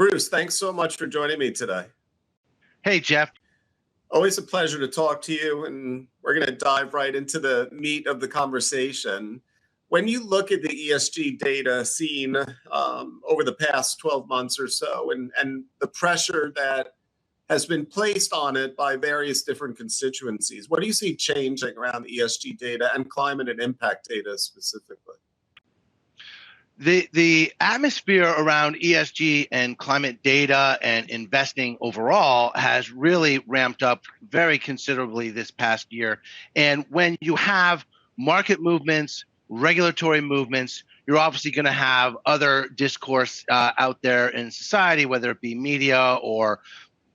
Bruce, thanks so much for joining me today. Hey, Jeff. Always a pleasure to talk to you, and we're going to dive right into the meat of the conversation. When you look at the ESG data seen over the past 12 months or so, and the pressure that has been placed on it by various different constituencies, what do you see changing around ESG data and climate and impact data specifically? The atmosphere around ESG and climate data and investing overall has really ramped up very considerably this past year. And when you have market movements, regulatory movements, you're obviously going to have other discourse out there in society, whether it be media or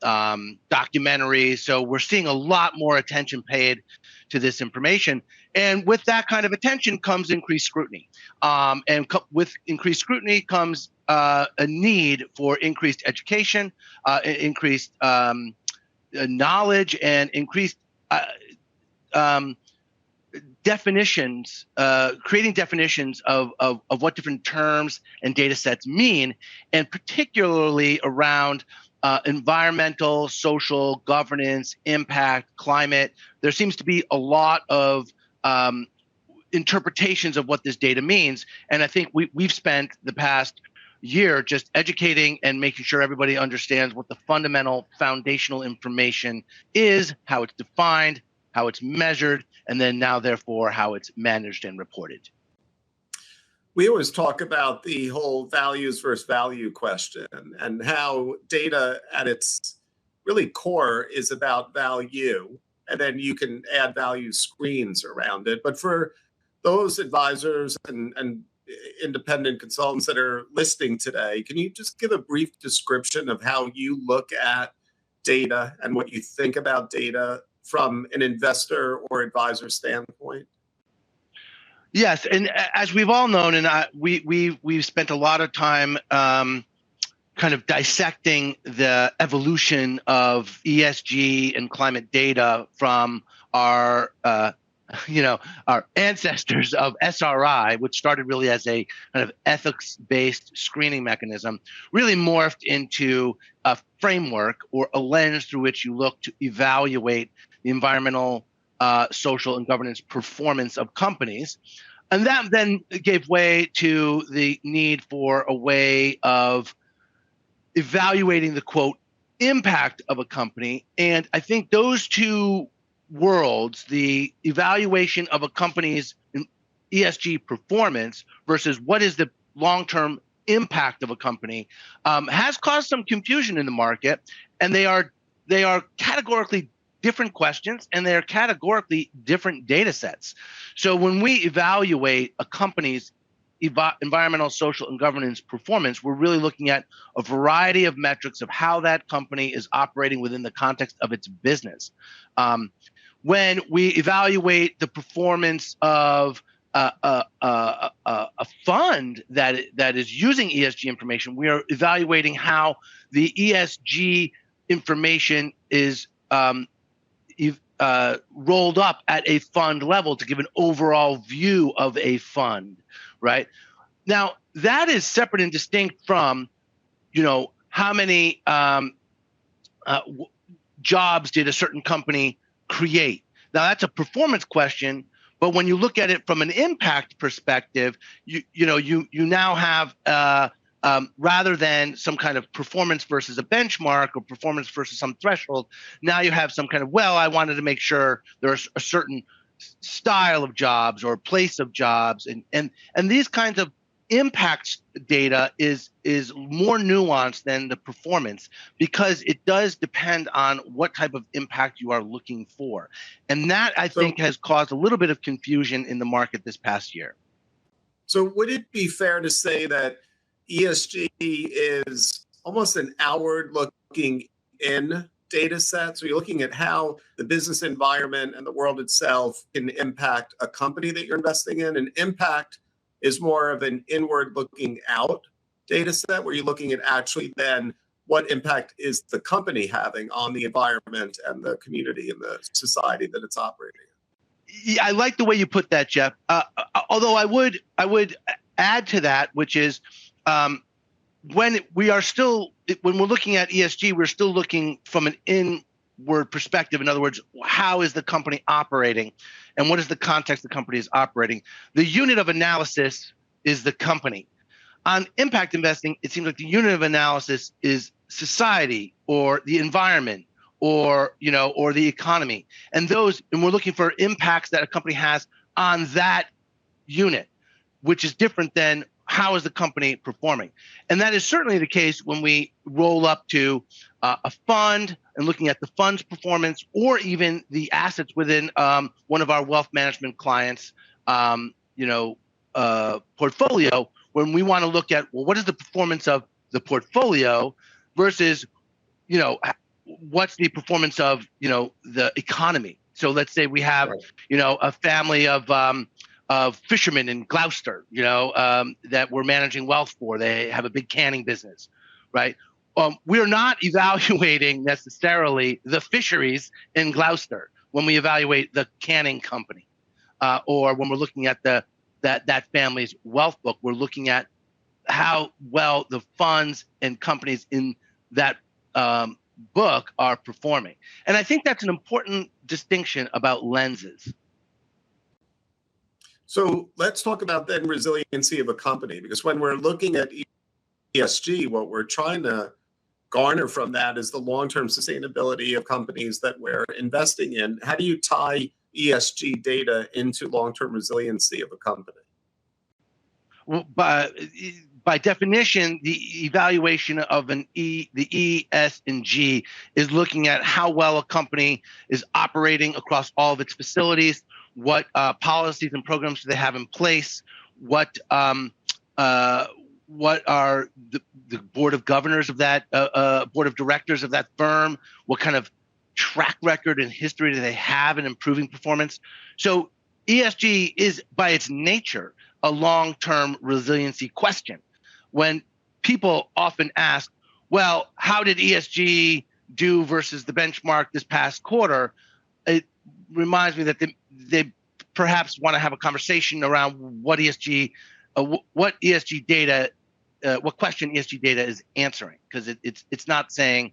documentaries. So we're seeing a lot more attention paid to this information. And with that kind of attention comes increased scrutiny. With increased scrutiny comes a need for increased education, increased knowledge, and increased definitions, creating definitions of what different terms and data sets mean, and particularly around environmental, social, governance, impact, climate. There seems to be a lot of interpretations of what this data means. And I think we've spent the past year just educating and making sure everybody understands what the fundamental foundational information is, how it's defined, how it's measured, and then now, therefore, how it's managed and reported. We always talk about the whole values versus value question and how data at its really core is about value, and then you can add value screens around it. But for those advisors and independent consultants that are listening today, can you just give a brief description of how you look at data and what you think about data from an investor or advisor standpoint? Yes, and as we've all known, and we've spent a lot of time kind of dissecting the evolution of ESG and climate data from our ancestors of SRI, which started really as a kind of ethics-based screening mechanism, really morphed into a framework or a lens through which you look to evaluate the environmental, social, and governance performance of companies. And that then gave way to the need for a way of evaluating the, quote, impact of a company. And I think those two worlds, the evaluation of a company's ESG performance versus what is the long-term impact of a company, has caused some confusion in the market. And they are categorically different questions, and they're categorically different data sets. So when we evaluate a company's environmental, social, and governance performance, we're really looking at a variety of metrics of how that company is operating within the context of its business. When we evaluate the performance of a fund that is using ESG information, we are evaluating how the ESG information is rolled up at a fund level to give an overall view of a fund, right? Now, that is separate and distinct from, how many jobs did a certain company create? Now, that's a performance question, but when you look at it from an impact perspective, you now have rather than some kind of performance versus a benchmark or performance versus some threshold, now you have some kind of, I wanted to make sure there's a certain style of jobs or place of jobs. And these kinds of impact data is more nuanced than the performance, because it does depend on what type of impact you are looking for. And that, I think, has caused a little bit of confusion in the market this past year. So would it be fair to say that ESG is almost an outward-looking in data set? So you're looking at how the business environment and the world itself can impact a company that you're investing in. And impact is more of an inward-looking out data set, where you're looking at actually then what impact is the company having on the environment and the community and the society that it's operating in. Yeah, I like the way you put that, Jeff. Although I would add to that, which is when we're looking at ESG, we're still looking from an inward perspective. In other words, how is the company operating, and what is the context the company is operating? The unit of analysis is the company. On impact investing, it seems like the unit of analysis is society or the environment or the economy, and we're looking for impacts that a company has on that unit, which is different than how is the company performing. And that is certainly the case when we roll up to a fund and looking at the fund's performance, or even the assets within one of our wealth management clients' portfolio, when we want to look at, well, what is the performance of the portfolio versus, what's the performance of, the economy. So let's say we have, a family of fishermen in Gloucester, that we're managing wealth for. They have a big canning business, right? We're not evaluating necessarily the fisheries in Gloucester when we evaluate the canning company, or when we're looking at that family's wealth book. We're looking at how well the funds and companies in that book are performing. And I think that's an important distinction about lenses. So let's talk about then resiliency of a company, because when we're looking at ESG, what we're trying to garner from that is the long-term sustainability of companies that we're investing in. How do you tie ESG data into long-term resiliency of a company? Well, by definition, the evaluation of the E, S, and G is looking at how well a company is operating across all of its facilities, what policies and programs do they have in place, what are the board of governors of that board of directors of that firm, what kind of track record and history do they have in improving performance. So ESG is, by its nature, a long-term resiliency question. When people often ask, well, how did ESG do versus the benchmark this past quarter? It reminds me that they perhaps want to have a conversation around what ESG data, what question ESG data is answering, because it's not saying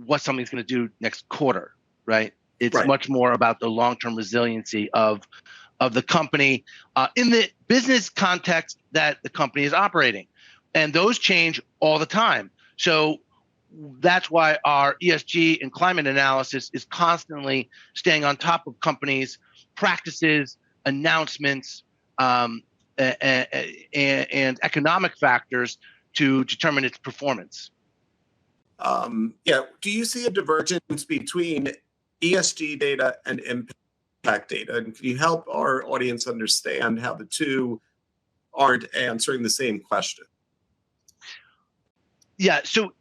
what something's going to do next quarter, right? It's much more about the long-term resiliency of the company in the business context that the company is operating. And those change all the time. So that's why our ESG and climate analysis is constantly staying on top of companies' practices, announcements, and economic factors to determine its performance. Do you see a divergence between ESG data and impact data? And can you help our audience understand how the two aren't answering the same question? Yeah, so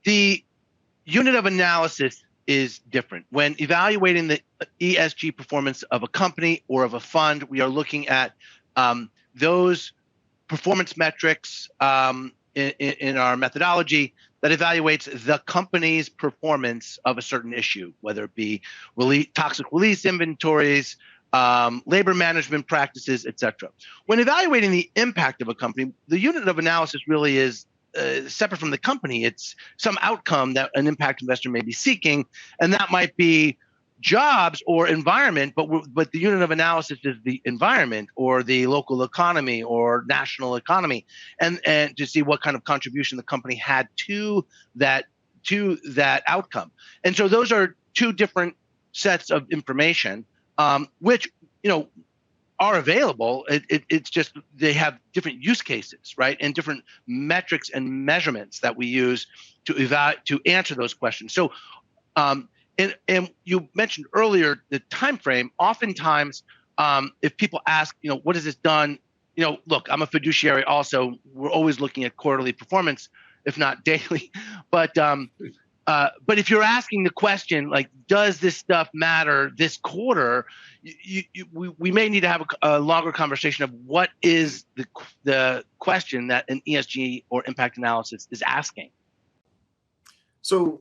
the unit of analysis is different. When evaluating the ESG performance of a company or of a fund, we are looking at those performance metrics in our methodology that evaluates the company's performance of a certain issue, whether it be toxic release inventories, labor management practices, et cetera. When evaluating the impact of a company, the unit of analysis really is separate from the company. It's some outcome that an impact investor may be seeking, and that might be jobs or environment, but the unit of analysis is the environment or the local economy or national economy, and to see what kind of contribution the company had to that outcome. And so those are two different sets of information, which are available. It's just they have different use cases, right, and different metrics and measurements that we use to answer those questions. So, and you mentioned earlier the time frame. Oftentimes, if people ask, what has this done? Look, I'm a fiduciary. Also, we're always looking at quarterly performance, if not daily. But if you're asking the question, like, does this stuff matter this quarter? We may need to have a longer conversation of what is the question that an ESG or impact analysis is asking. So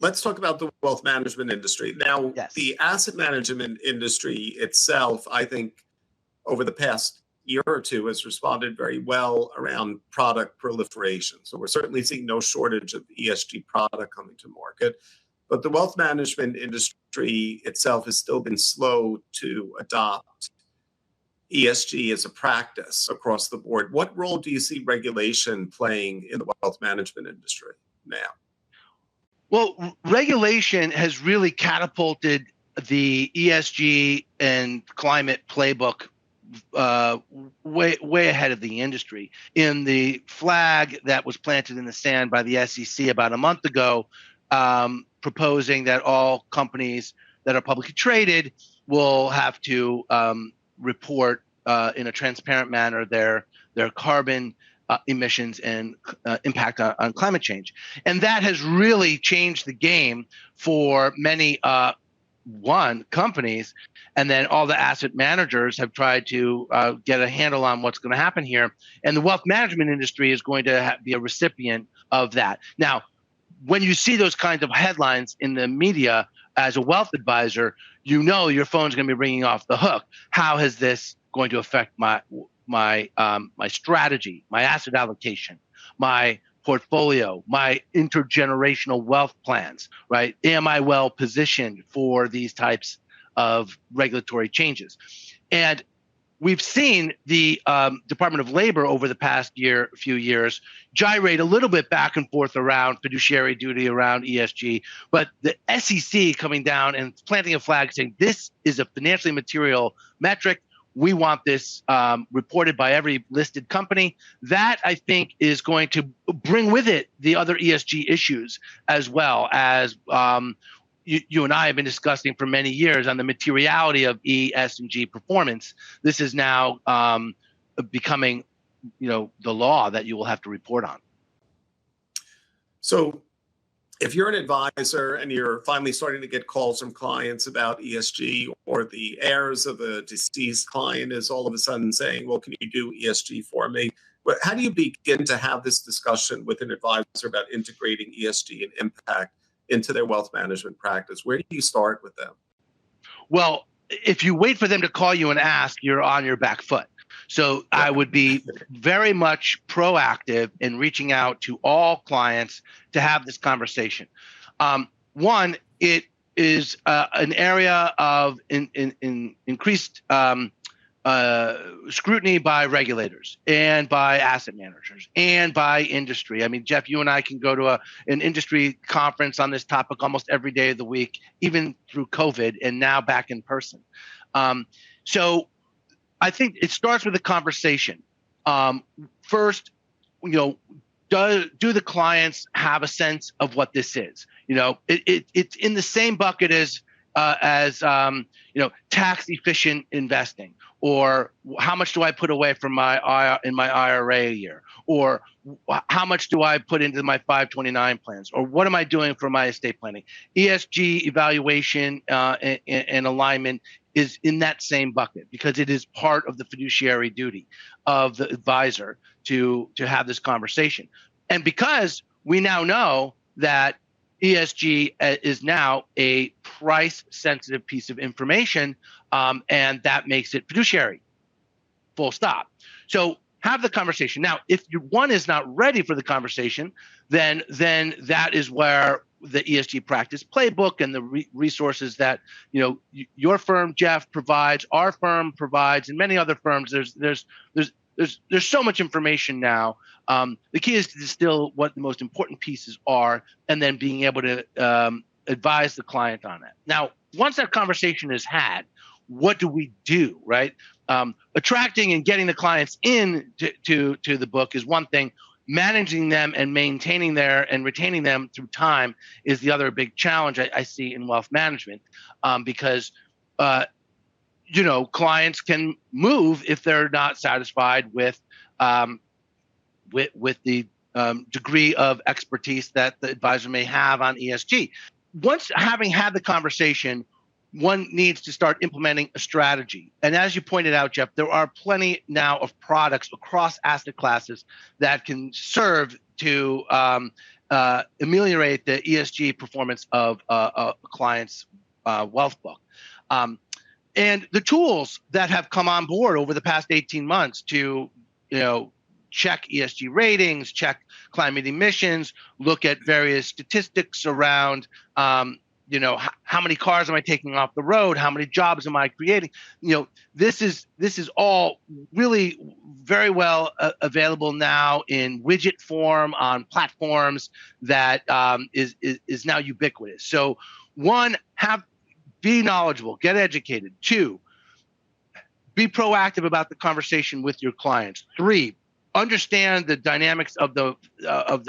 let's talk about the wealth management industry. Now, yes. The asset management industry itself, I think, over the past year or two has responded very well around product proliferation. So we're certainly seeing no shortage of ESG product coming to market. But the wealth management industry itself has still been slow to adopt ESG as a practice across the board. What role do you see regulation playing in the wealth management industry now? Well, regulation has really catapulted the ESG and climate playbook way ahead of the industry. In the flag that was planted in the sand by the SEC about a month ago, proposing that all companies that are publicly traded will have to report in a transparent manner their carbon emissions and impact on climate change. And that has really changed the game for many companies, and then all the asset managers have tried to get a handle on what's going to happen here. And the wealth management industry is going to be a recipient of that. Now, when you see those kinds of headlines in the media as a wealth advisor, you know your phone's going to be ringing off the hook. How is this going to affect my strategy, my asset allocation, my portfolio, my intergenerational wealth plans, right? Am I well positioned for these types of regulatory changes? And we've seen the Department of Labor over the past few years, gyrate a little bit back and forth around fiduciary duty, around ESG, but the SEC coming down and planting a flag saying this is a financially material metric. We want this reported by every listed company. That, I think, is going to bring with it the other ESG issues, as well as you and I have been discussing for many years on the materiality of E, S, and G performance. This is now becoming, the law that you will have to report on. So if you're an advisor and you're finally starting to get calls from clients about ESG, or the heirs of a deceased client is all of a sudden saying, well, can you do ESG for me? But how do you begin to have this discussion with an advisor about integrating ESG and impact into their wealth management practice? Where do you start with them? Well, if you wait for them to call you and ask, you're on your back foot. So I would be very much proactive in reaching out to all clients to have this conversation. One, it is an area of increased scrutiny by regulators and by asset managers and by industry. I mean, Jeff, you and I can go to an industry conference on this topic almost every day of the week, even through COVID, and now back in person. So I think it starts with a conversation. First, do the clients have a sense of what this is? It's in the same bucket as tax efficient investing, or how much do I put away from my IRA a year, or how much do I put into my 529 plans, or what am I doing for my estate planning? ESG evaluation and alignment is in that same bucket, because it is part of the fiduciary duty of the advisor to have this conversation. And because we now know that ESG is now a price-sensitive piece of information, and that makes it fiduciary, full stop. So have the conversation. Now, if one is not ready for the conversation, then that is where the ESG Practice Playbook and the resources that your firm, Jeff, provides, our firm provides, and many other firms. There's so much information now. The key is to distill what the most important pieces are, and then being able to advise the client on it. Now, once that conversation is had, what do we do, right? Attracting and getting the clients in to the book is one thing. Managing them and maintaining and retaining them through time is the other big challenge I see in wealth management, because clients can move if they're not satisfied with the degree of expertise that the advisor may have on ESG. Once having had the conversation, one needs to start implementing a strategy. And as you pointed out, Jeff, there are plenty now of products across asset classes that can serve to ameliorate the ESG performance of a client's wealth book. And the tools that have come on board over the past 18 months to, check ESG ratings, check climate emissions, look at various statistics around, how many cars am I taking off the road? How many jobs am I creating? This is all really very well available now in widget form on platforms that is now ubiquitous. So, one, be knowledgeable, get educated. 2, be proactive about the conversation with your clients. 3, understand the dynamics of the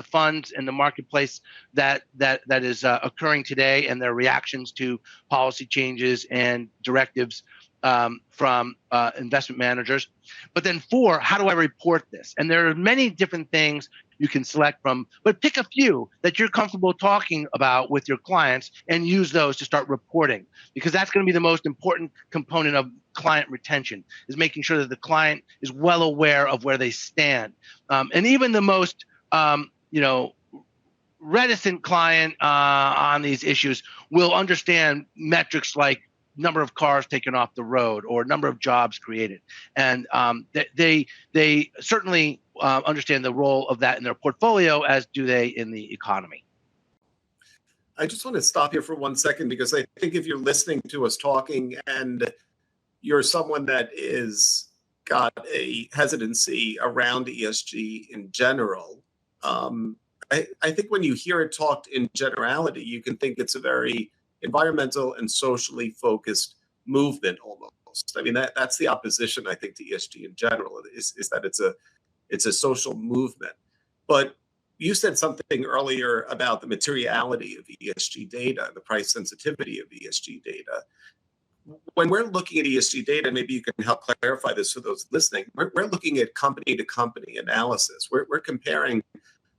funds and the marketplace that is occurring today and their reactions to policy changes and directives from investment managers. But then 4, how do I report this? And there are many different things you can select from, but pick a few that you're comfortable talking about with your clients and use those to start reporting, because that's going to be the most important component of client retention, is making sure that the client is well aware of where they stand. And even the most, reticent client on these issues will understand metrics like number of cars taken off the road or number of jobs created. And they certainly understand the role of that in their portfolio, as do they in the economy. I just want to stop here for 1 second, because I think if you're listening to us talking and you're someone that is got a hesitancy around ESG in general, I think when you hear it talked in generality, you can think it's a very environmental and socially focused movement almost. I mean, that's the opposition, I think, to ESG in general, is that it's a social movement. But you said something earlier about the materiality of ESG data, the price sensitivity of ESG data. When we're looking at ESG data, maybe you can help clarify this for those listening, we're looking at company to company analysis. We're comparing,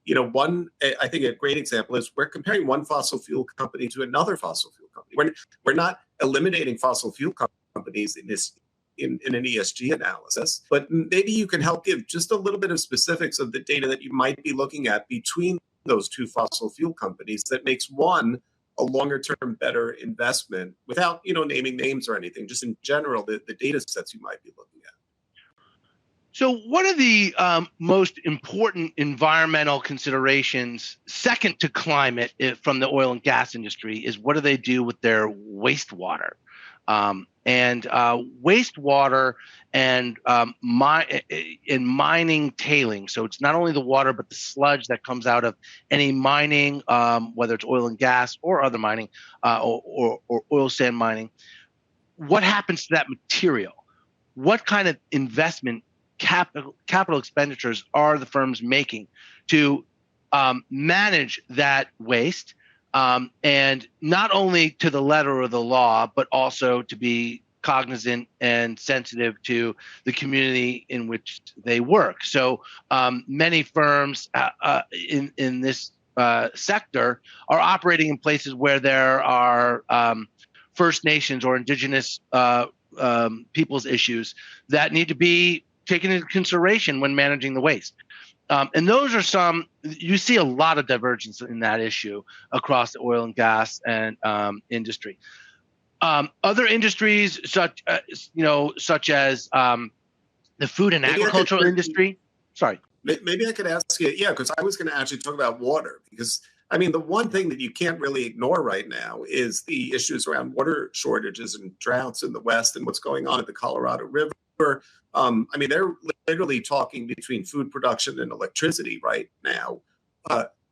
I think a great example is we're comparing one fossil fuel company to another fossil fuel company. We're not eliminating fossil fuel companies in an ESG analysis, but maybe you can help give just a little bit of specifics of the data that you might be looking at between those two fossil fuel companies that makes one a longer term better investment, without naming names or anything, just in general, the data sets you might be looking at. So one of the most important environmental considerations, second to climate, from the oil and gas industry, is what do they do with their wastewater? And wastewater and mining tailings. So it's not only the water, but the sludge that comes out of any mining, whether it's oil and gas or other mining, or oil sand mining. What happens to that material? What kind of investment capital expenditures are the firms making to manage that waste? And not only to the letter of the law, but also to be cognizant and sensitive to the community in which they work. So many firms in this sector are operating in places where there are First Nations or Indigenous people's issues that need to be taken into consideration when managing the waste. And those are you see a lot of divergence in that issue across the oil and gas and industry. Other industries, such as the food and agricultural industry. Sorry. Maybe I could ask you, because I was going to actually talk about water, because I mean, the one thing that you can't really ignore right now is the issues around water shortages and droughts in the West and what's going on at the Colorado River. They're literally talking between food production and electricity right now,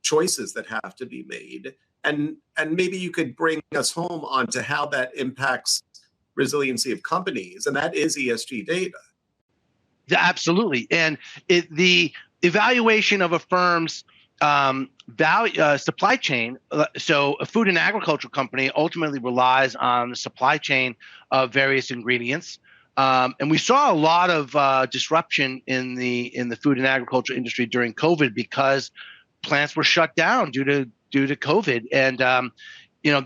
choices that have to be made. And maybe you could bring us home onto how that impacts resiliency of companies, and that is ESG data. Yeah, absolutely. And the evaluation of a firm's supply chain. So a food and agricultural company ultimately relies on the supply chain of various ingredients. And we saw a lot of disruption in the food and agriculture industry during COVID because plants were shut down due to COVID. And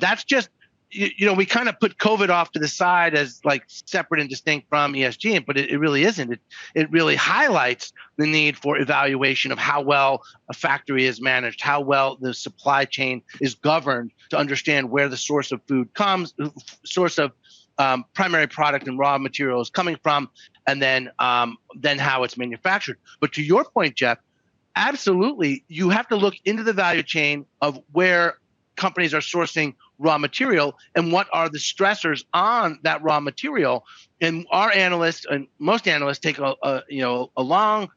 that's just we kind of put COVID off to the side as like separate and distinct from ESG, but it really isn't. It really highlights the need for evaluation of how well a factory is managed, how well the supply chain is governed, to understand where the source of food comes, source of primary product and raw material is coming from, and then how it's manufactured. But to your point, Jeff, absolutely, you have to look into the value chain of where companies are sourcing raw material and what are the stressors on that raw material. And our analysts and most analysts take a long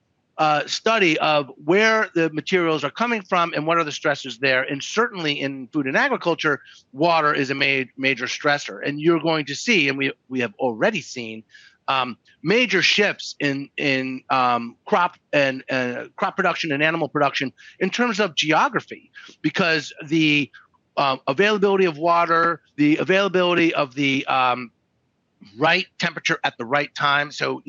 study of where the materials are coming from and what are the stressors there. And certainly in food and agriculture, water is a major stressor. And you're going to see, and we have already seen, major shifts in crop production and animal production in terms of geography, because the availability of water, the availability of the right temperature at the right time. So,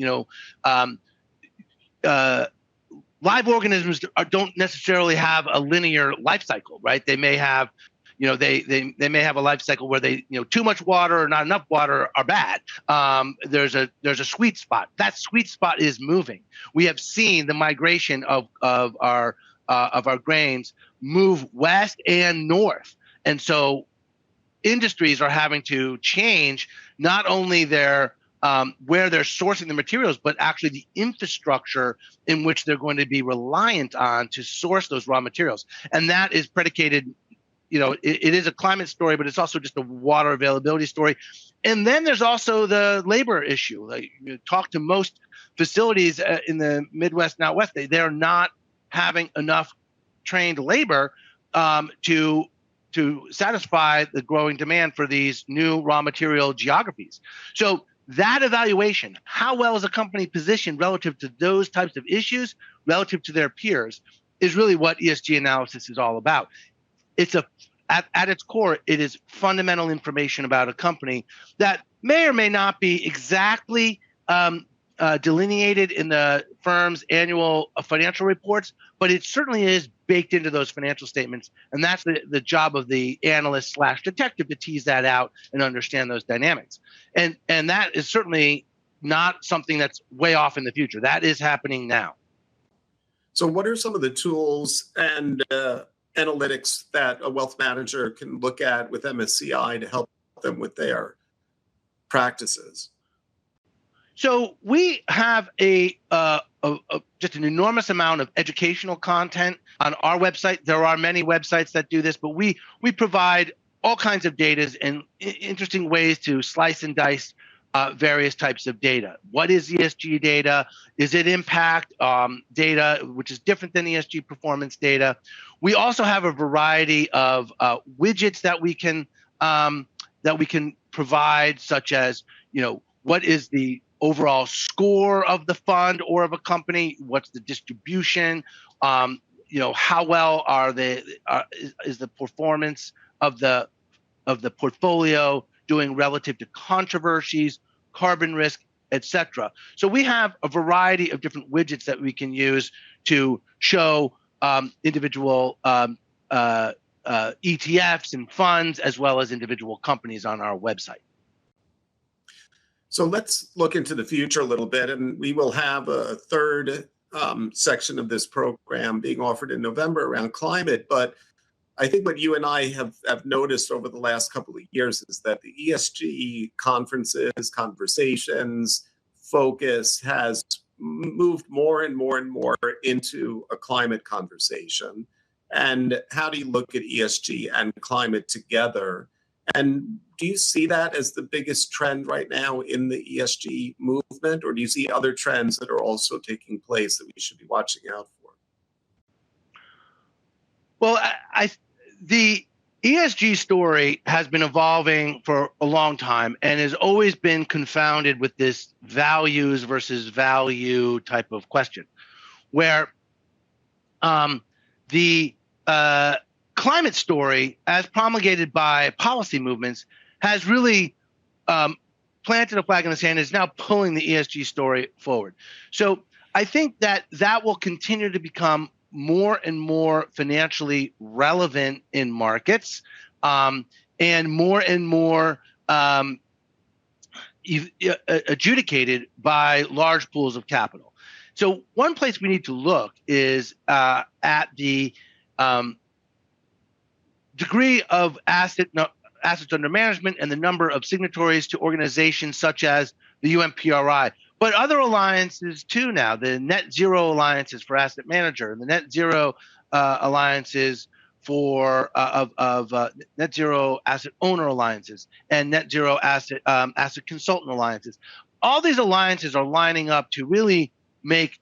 live organisms don't necessarily have a linear life cycle, right? They may have, they may have a life cycle where too much water or not enough water are bad. There's a sweet spot. That sweet spot is moving. We have seen the migration of our grains move west and north, and so industries are having to change not only their where they're sourcing the materials, but actually the infrastructure in which they're going to be reliant on to source those raw materials. And that is predicated, it is a climate story, but it's also just a water availability story. And then there's also the labor issue. Like, you talk to most facilities in the Midwest and out West, they're not having enough trained labor to satisfy the growing demand for these new raw material geographies. So that evaluation, how well is a company positioned relative to those types of issues, relative to their peers, is really what ESG analysis is all about. It's at its core, it is fundamental information about a company that may or may not be exactly delineated in the firm's annual financial reports, but it certainly is baked into those financial statements. And that's the job of the analyst / detective, to tease that out and understand those dynamics. And that is certainly not something that's way off in the future. That is happening now. So what are some of the tools and analytics that a wealth manager can look at with MSCI to help them with their practices? So we have just an enormous amount of educational content on our website. There are many websites that do this, but we provide all kinds of data and interesting ways to slice and dice various types of data. What is ESG data? Is it impact data, which is different than ESG performance data? We also have a variety of widgets that we can provide, such as, what is the overall score of the fund or of a company? What's the distribution? How well is the performance of the portfolio doing relative to controversies, carbon risk, etc. So we have a variety of different widgets that we can use to show individual ETFs and funds, as well as individual companies on our website. So let's look into the future a little bit, and we will have a third section of this program being offered in November around climate. But I think what you and I have noticed over the last couple of years is that the ESG conferences, conversations, focus has moved more and more and more into a climate conversation. And how do you look at ESG and climate together? And do you see that as the biggest trend right now in the ESG movement, or do you see other trends that are also taking place that we should be watching out for? Well, the ESG story has been evolving for a long time and has always been confounded with this values versus value type of question, where the climate story, as promulgated by policy movements, has really planted a flag in the sand, is now pulling the ESG story forward. So I think that will continue to become more and more financially relevant in markets, and more adjudicated by large pools of capital. So one place we need to look is at the degree of asset assets under management and the number of signatories to organizations such as the UNPRI, but other alliances too now. The Net Zero Alliances for Asset Manager, and the Net Zero Alliances for Net Zero Asset Owner Alliances, and Net Zero Asset Consultant Alliances. All these alliances are lining up to really make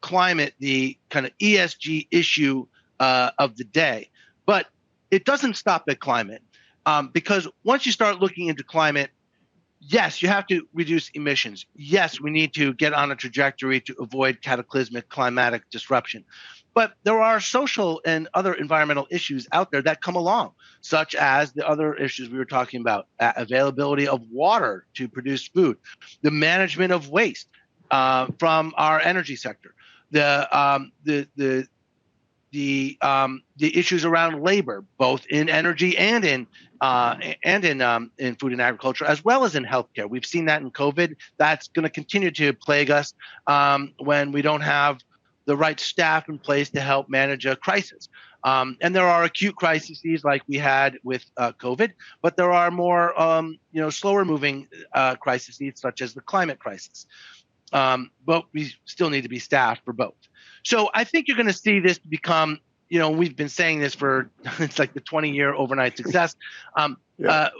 climate the kind of ESG issue of the day. But it doesn't stop at climate, because once you start looking into climate, yes, you have to reduce emissions. Yes, we need to get on a trajectory to avoid cataclysmic climatic disruption. But there are social and other environmental issues out there that come along, such as the other issues we were talking about: availability of water to produce food, the management of waste from our energy sector, the issues around labor, both in energy and in food and agriculture, as well as in healthcare. We've seen that in COVID. That's going to continue to plague us when we don't have the right staff in place to help manage a crisis. And there are acute crises like we had with COVID, but there are more slower moving crises such as the climate crisis. But we still need to be staffed for both. So I think you're going to see this become, we've been saying this for, it's like the 20-year overnight success. You're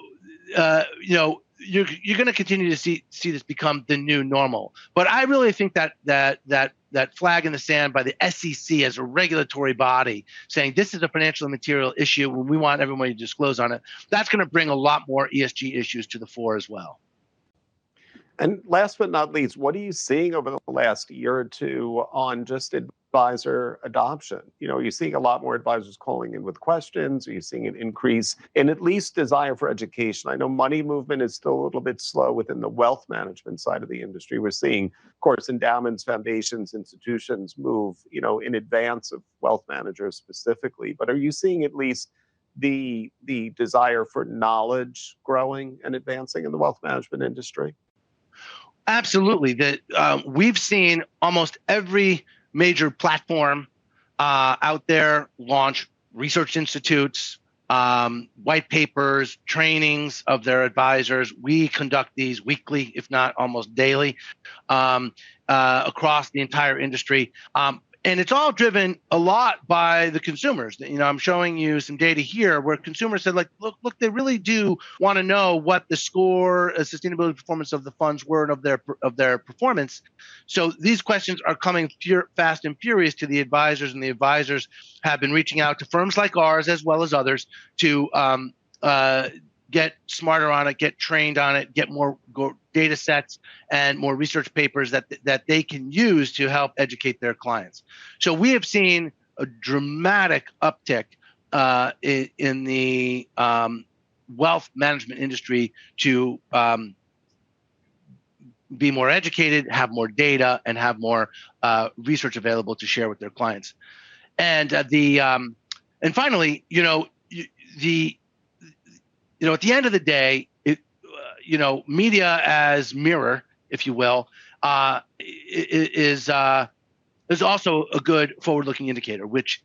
going to continue to see this become the new normal. But I really think that flag in the sand by the SEC as a regulatory body saying this is a financial and material issue when we want everyone to disclose on it, that's going to bring a lot more ESG issues to the fore as well. And last but not least, what are you seeing over the last year or two on just advisor adoption? Are you seeing a lot more advisors calling in with questions? Are you seeing an increase in at least desire for education? I know money movement is still a little bit slow within the wealth management side of the industry. We're seeing, of course, endowments, foundations, institutions move, in advance of wealth managers specifically. But are you seeing at least the desire for knowledge growing and advancing in the wealth management industry? Absolutely. We've seen almost every major platform out there launch research institutes, white papers, trainings of their advisors. We conduct these weekly, if not almost daily, across the entire industry. And it's all driven a lot by the consumers. I'm showing you some data here where consumers said, look, they really do want to know what the score, sustainability performance of the funds were and of their performance. So these questions are coming fast and furious to the advisors, and the advisors have been reaching out to firms like ours as well as others to get smarter on it, get trained on it, get more data sets and more research papers that they can use to help educate their clients. So we have seen a dramatic uptick in the wealth management industry to be more educated, have more data, and have more research available to share with their clients. And and finally, at the end of the day, media as mirror, if you will, is also a good forward-looking indicator, which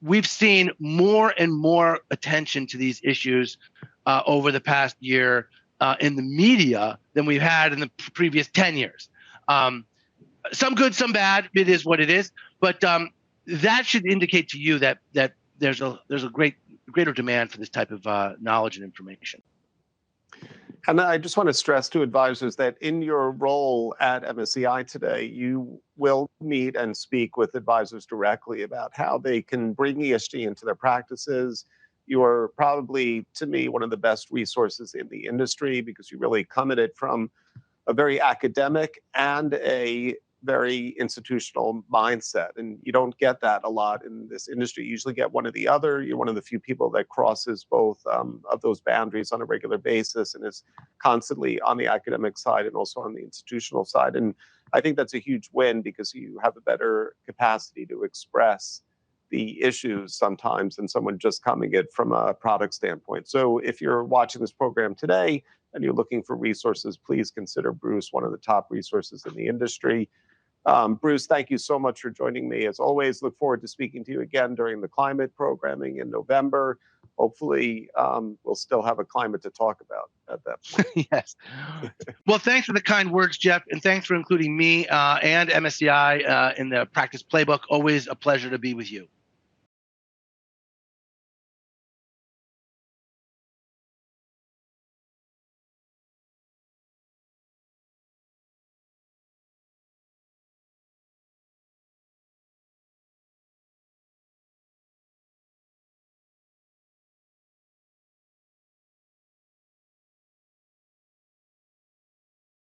we've seen more and more attention to these issues over the past year in the media than we've had in the previous 10 years. Some good, some bad. It is what it is. But that should indicate to you that there's a greater demand for this type of knowledge and information. And I just want to stress to advisors that in your role at MSCI today, you will meet and speak with advisors directly about how they can bring ESG into their practices. You are probably, to me, one of the best resources in the industry because you really come at it from a very academic and a very institutional mindset. And you don't get that a lot in this industry. You usually get one or the other. You're one of the few people that crosses both of those boundaries on a regular basis and is constantly on the academic side and also on the institutional side. And I think that's a huge win because you have a better capacity to express the issues sometimes than someone just coming at from a product standpoint. So if you're watching this program today and you're looking for resources, please consider Bruce one of the top resources in the industry. Bruce, thank you so much for joining me. As always, look forward to speaking to you again during the climate programming in November. hopefully we'll still have a climate to talk about at that point. Yes. Well, thanks for the kind words, Jeff, and thanks for including me and MSCI in the Practice Playbook. Always a pleasure to be with you.